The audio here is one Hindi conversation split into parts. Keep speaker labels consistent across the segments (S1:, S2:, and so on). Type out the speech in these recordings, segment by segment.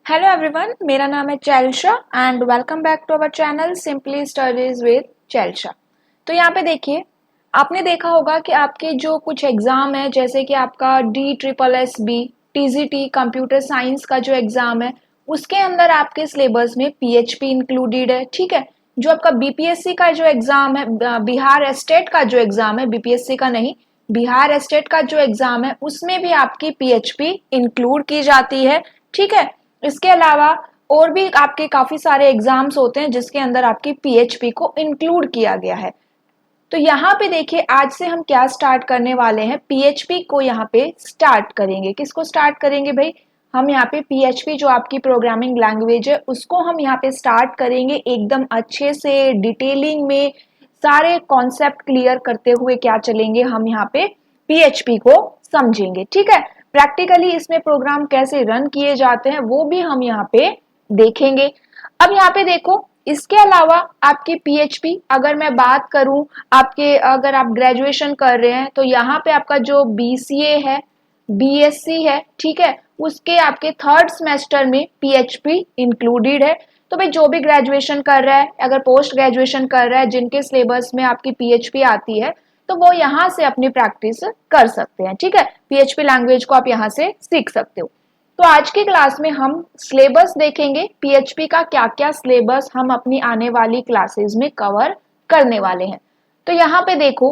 S1: हेलो एवरीवन, मेरा नाम है चैल्शा and welcome back to our channel simply studies with चैल्शा। तो यहाँ पे देखिए, आपने देखा होगा कि आपके जो कुछ एग्जाम है, जैसे कि आपका DSSB TGT कंप्यूटर साइंस का जो एग्जाम है, उसके अंदर आपके सिलेबस में PHP इंक्लूडेड है। ठीक है, जो आपका BPSC का जो एग्जाम है, बिहार स्टेट का जो एग्जाम है, BPSC का नहीं, बिहार स्टेट का जो एग्जाम है, उसमें भी आपकी PHP इंक्लूड की जाती है। ठीक है, इसके अलावा और भी आपके काफी सारे एग्जाम्स होते हैं जिसके अंदर आपकी PHP को इंक्लूड किया गया है। तो यहाँ पे देखिए, आज से हम क्या स्टार्ट करने वाले हैं, PHP को यहाँ पे स्टार्ट करेंगे। किसको स्टार्ट करेंगे भाई? हम यहाँ पे PHP जो आपकी प्रोग्रामिंग लैंग्वेज है उसको हम यहाँ पे स्टार्ट करेंगे एकदम अच्छे से डिटेलिंग में, सारे कॉन्सेप्ट क्लियर करते हुए क्या चलेंगे, हम यहाँ पे PHP को समझेंगे। ठीक है, प्रैक्टिकली इसमें प्रोग्राम कैसे रन किए जाते हैं वो भी हम यहाँ पे देखेंगे। अब यहाँ पे देखो, इसके अलावा आपकी PHP अगर मैं बात करूं, आपके अगर आप ग्रेजुएशन कर रहे हैं तो यहाँ पे आपका जो BCA है, BSc है, ठीक है, उसके आपके थर्ड सेमेस्टर में PHP इंक्लूडेड है। तो भाई जो भी ग्रेजुएशन कर रहा है, अगर पोस्ट ग्रेजुएशन कर रहा है, जिनके सिलेबस में आपकी PHP आती है, तो वो यहाँ से अपनी प्रैक्टिस कर सकते हैं। ठीक है, PHP लैंग्वेज को आप यहाँ से सीख सकते हो। तो आज की क्लास में हम सिलेबस देखेंगे, PHP का क्या क्या सिलेबस हम अपनी आने वाली क्लासेस में कवर करने वाले हैं। तो यहाँ पे देखो,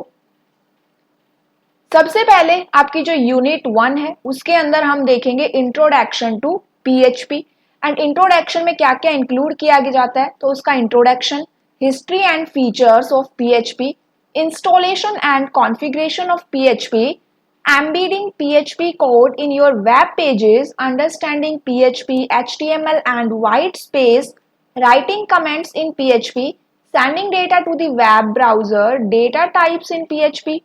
S1: सबसे पहले आपकी जो यूनिट 1 है उसके अंदर हम देखेंगे introduction to PHP। And introduction में क्या क्या इंक्लूड किया जाता है, तो उसका introduction, history and features of PHP, installation and configuration of PHP, embedding PHP code in your web pages, understanding PHP, HTML and white space, writing comments in PHP, sending data to the web browser, data types in PHP,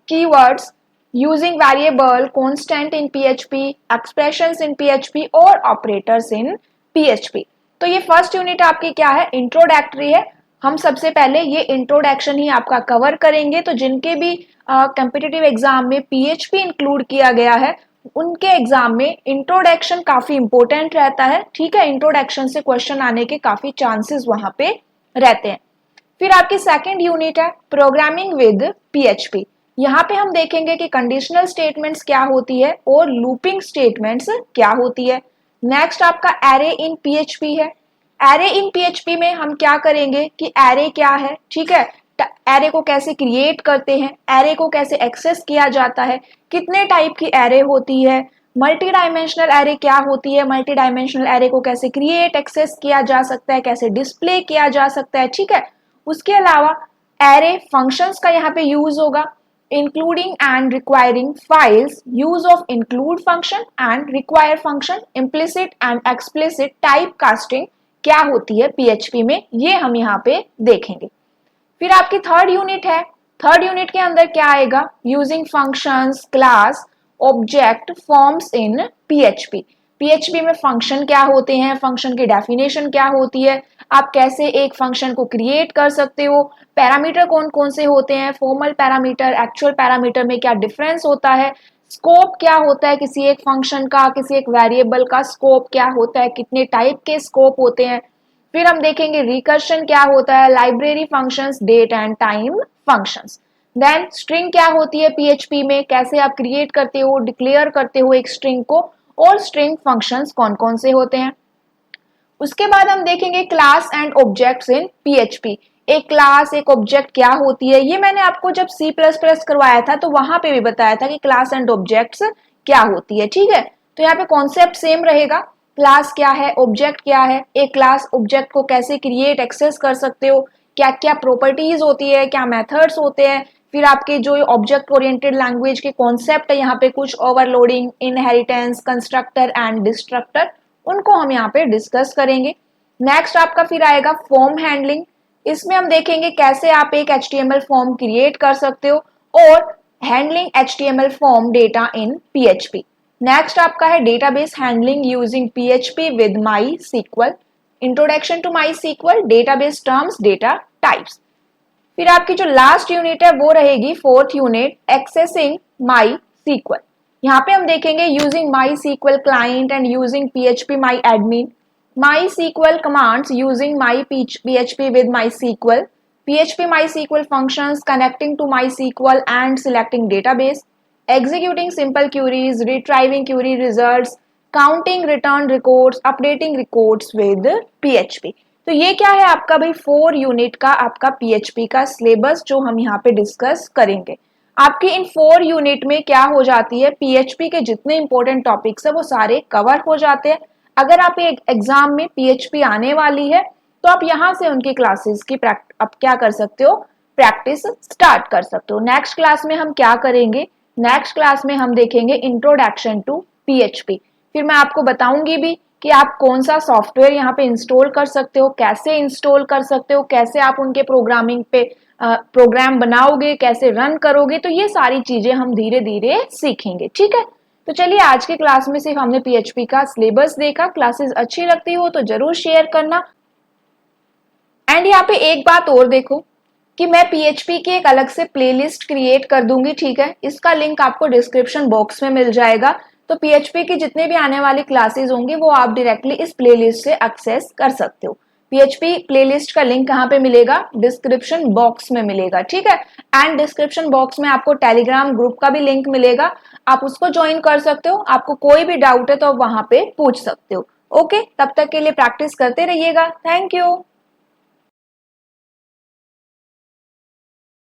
S1: keywords, using variable, constant in PHP, expressions in PHP और operators in PHP। तो ये फर्स्ट यूनिट आपकी क्या है, इंट्रोडक्टरी है। हम सबसे पहले ये इंट्रोडक्शन ही आपका कवर करेंगे। तो जिनके भी कॉम्पिटिटिव एग्जाम में PHP इंक्लूड किया गया है उनके एग्जाम में इंट्रोडक्शन काफी इंपॉर्टेंट रहता है। ठीक है, इंट्रोडक्शन से क्वेश्चन आने के काफी चांसेस वहां पे रहते हैं। फिर आपकी सेकंड यूनिट है प्रोग्रामिंग विद PHP। यहाँ पे हम देखेंगे कि कंडीशनल स्टेटमेंट्स क्या होती है और लूपिंग स्टेटमेंट्स क्या होती है। नेक्स्ट आपका एरे इन PHP है। एरे इन PHP में हम क्या करेंगे कि एरे क्या है, ठीक है, एरे को कैसे क्रिएट करते हैं, एरे को कैसे एक्सेस किया जाता है, कितने टाइप की एरे होती है, मल्टी डायमेंशनल एरे क्या होती है, मल्टी डायमेंशनल एरे को कैसे क्रिएट एक्सेस किया जा सकता है, कैसे डिस्प्ले किया जा सकता है। ठीक है, उसके अलावा एरे फंक्शंस का यहाँ पे यूज होगा, including and requiring files, use of include function and require function, implicit and explicit typecasting क्या होती है PHP में, ये हम यहाँ पे देखेंगे। फिर आपकी थर्ड यूनिट है। थर्ड यूनिट के अंदर क्या आएगा, using functions, class, object, forms in PHP। PHP में फंक्शन क्या होते हैं, फंक्शन की डेफिनेशन क्या होती है, आप कैसे एक फंक्शन को क्रिएट कर सकते हो, पैरामीटर कौन कौन से होते हैं, फॉर्मल पैरामीटर, एक्चुअल पैरामीटर में क्या डिफरेंस होता है, स्कोप क्या होता है किसी एक फंक्शन का, किसी एक वेरिएबल का स्कोप क्या होता है, कितने टाइप के स्कोप होते हैं। फिर हम देखेंगे रिकर्शन क्या होता है, library functions, date and time functions. Then string क्या होती है PHP में, कैसे आप क्रिएट करते हो, डिक्लेयर करते हो एक स्ट्रिंग को, और स्ट्रिंग फंक्शंस कौन कौन से होते हैं। उसके बाद हम देखेंगे class and objects in PHP। एक क्लास, एक ऑब्जेक्ट क्या होती है, ये मैंने आपको जब C++ करवाया था तो वहां पे भी बताया था कि क्लास एंड ऑब्जेक्ट्स क्या होती है। ठीक है, तो यहाँ पे कॉन्सेप्ट सेम रहेगा, क्लास क्या है, ऑब्जेक्ट क्या है, एक क्लास ऑब्जेक्ट को कैसे क्रिएट एक्सेस कर सकते हो, क्या क्या प्रॉपर्टीज होती है, क्या मेथड्स होते हैं। फिर आपके जो ऑब्जेक्ट ओरिएंटेड लैंग्वेज के कॉन्सेप्ट है यहाँ पे कुछ, overloading, inheritance, constructor and destructor, उनको हम यहाँ पे डिस्कस करेंगे। नेक्स्ट आपका फिर आएगा फॉर्म हैंडलिंग। इसमें हम देखेंगे कैसे आप एक HTML फॉर्म क्रिएट कर सकते हो और handling HTML form data in PHP। Next आपका है database handling using PHP with MySQL, introduction to MySQL, database terms, data types. फिर आपकी जो लास्ट यूनिट है वो रहेगी फोर्थ यूनिट, एक्सेसिंग MySQL। यहाँ पे हम देखेंगे using MySQL client and using PHP MyAdmin, MySQL commands using my PHP with MySQL, PHP MySQL functions connecting to MySQL and selecting database, executing simple queries, retrieving query results, counting return records, updating records with PHP। तो ये क्या है आपका भाई 4 यूनिट का आपका PHP का सिलेबस जो हम यहाँ पे डिस्कस करेंगे। आपकी इन 4 यूनिट में क्या हो जाती है, PHP के जितने इंपॉर्टेंट टॉपिक्स है वो सारे कवर हो जाते हैं। अगर आप एक एग्जाम में PHP आने वाली है तो आप यहाँ से उनकी क्लासेस की आप क्या कर सकते हो, प्रैक्टिस स्टार्ट कर सकते हो। नेक्स्ट क्लास में हम क्या करेंगे, नेक्स्ट क्लास में हम देखेंगे इंट्रोडक्शन टू PHP। फिर मैं आपको बताऊंगी भी कि आप कौन सा सॉफ्टवेयर यहाँ पे इंस्टॉल कर सकते हो, कैसे इंस्टॉल कर सकते हो, कैसे आप उनके प्रोग्रामिंग पे प्रोग्राम बनाओगे, कैसे रन करोगे। तो ये सारी चीजें हम धीरे धीरे सीखेंगे, ठीक है। तो चलिए आज की क्लास में सिर्फ हमने PHP का सिलेबस देखा। क्लासेस अच्छी लगती हो तो जरूर शेयर करना। एंड यहाँ पे एक बात और देखो कि मैं PHP की एक अलग से प्लेलिस्ट क्रिएट कर दूंगी, ठीक है। इसका लिंक आपको डिस्क्रिप्शन बॉक्स में मिल जाएगा। तो PHP की जितने भी आने वाली क्लासेस होंगी वो आप डायरेक्टली इस प्लेलिस्ट से एक्सेस कर सकते हो। PHP प्लेलिस्ट का लिंक कहाँ पे मिलेगा, डिस्क्रिप्शन बॉक्स में मिलेगा, ठीक है। एंड डिस्क्रिप्शन बॉक्स में आपको टेलीग्राम ग्रुप का भी लिंक मिलेगा, आप उसको ज्वाइन कर सकते हो। आपको कोई भी डाउट है तो आप वहां पे पूछ सकते हो। ओके, तब तक के लिए प्रैक्टिस करते रहिएगा। Thank you.